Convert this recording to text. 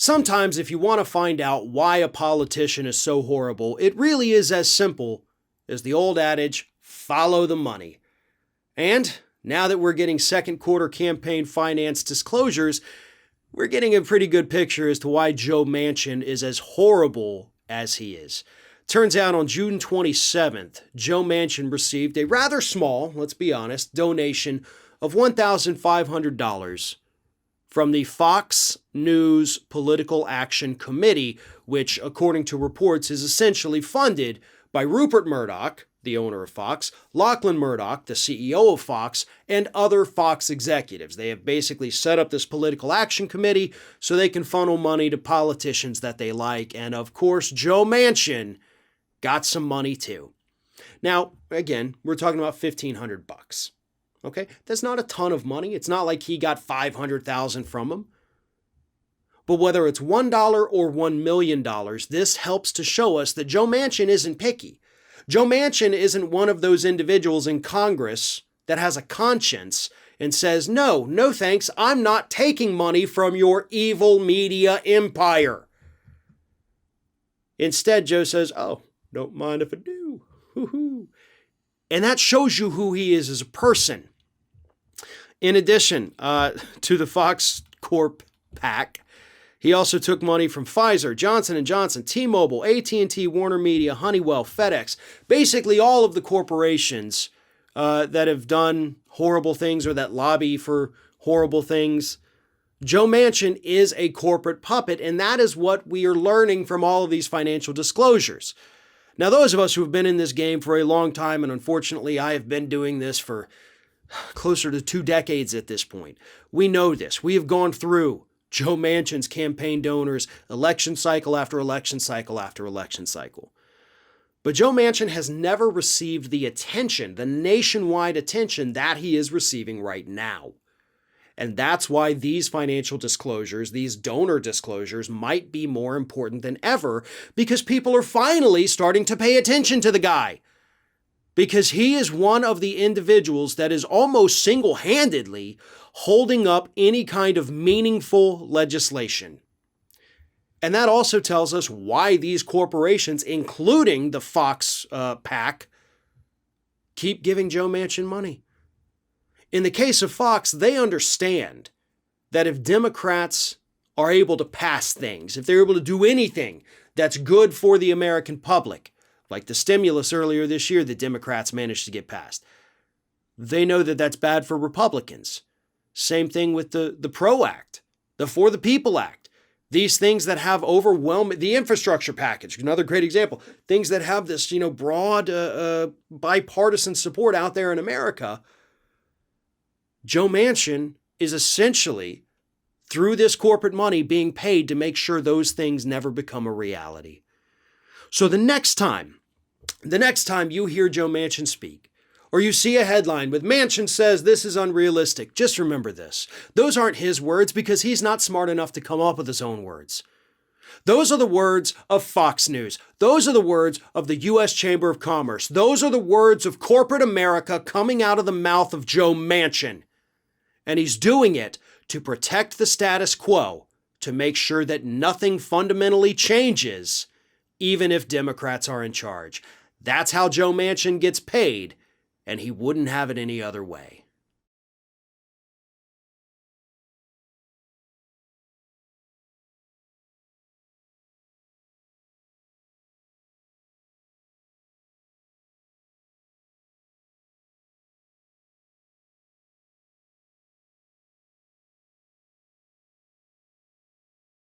Sometimes if you want to find out why a politician is so horrible, it really is as simple as the old adage, follow the money. And now that we're getting second quarter campaign finance disclosures, we're getting a pretty good picture as to why Joe Manchin is as horrible as he is. Turns out on June 27th, Joe Manchin received a rather small, let's be honest, donation of $1,500 from the Fox News Political Action Committee, which, according to reports, is essentially funded by Rupert Murdoch, the owner of Fox, Lachlan Murdoch, the CEO of Fox, and other Fox executives. They have basically set up this political action committee so they can funnel money to politicians that they like. And of course, Joe Manchin got some money too. Now, again, we're talking about $1,500. Okay, that's not a ton of money. It's not like he got $500,000 from him. But whether it's $1 or $1 million, this helps to show us that Joe Manchin isn't picky. Joe Manchin isn't one of those individuals in Congress that has a conscience and says, no thanks, I'm not taking money from your evil media empire. Instead, Joe says, oh, don't mind if I do. Hoo-hoo. And that shows you who he is as a person. In addition to the Fox Corp PAC, he also took money from Pfizer, Johnson & Johnson, T-Mobile, AT&T, Warner Media, Honeywell, FedEx, basically all of the corporations that have done horrible things or that lobby for horrible things. Joe Manchin is a corporate puppet, and that is what we are learning from all of these financial disclosures. Now, those of us who have been in this game for a long time, and unfortunately I have been doing this for closer to 2 decades at this point, we know this. We have gone through Joe Manchin's campaign donors election cycle after election cycle after election cycle. But Joe Manchin has never received the attention, the nationwide attention that he is receiving right now. And that's why these financial disclosures, these donor disclosures, might be more important than ever, because people are finally starting to pay attention to the guy. Because he is one of the individuals that is almost single-handedly holding up any kind of meaningful legislation. And that also tells us why these corporations, including the Fox PAC, keep giving Joe Manchin money. In the case of Fox, they understand that if Democrats are able to pass things, if they're able to do anything that's good for the American public, like the stimulus earlier this year that Democrats managed to get passed, they know that that's bad for Republicans. Same thing with the PRO Act, the For the People Act. These things that have overwhelming, the infrastructure package, another great example, things that have this, broad bipartisan support out there in America. Joe Manchin is essentially, through this corporate money, being paid to make sure those things never become a reality. So the next time you hear Joe Manchin speak, or you see a headline with Manchin says this is unrealistic, just remember this. Those aren't his words because he's not smart enough to come up with his own words. Those are the words of Fox News. Those are the words of the U.S. Chamber of Commerce. Those are the words of corporate America coming out of the mouth of Joe Manchin. And he's doing it to protect the status quo, to make sure that nothing fundamentally changes, even if Democrats are in charge. That's how Joe Manchin gets paid, and he wouldn't have it any other way.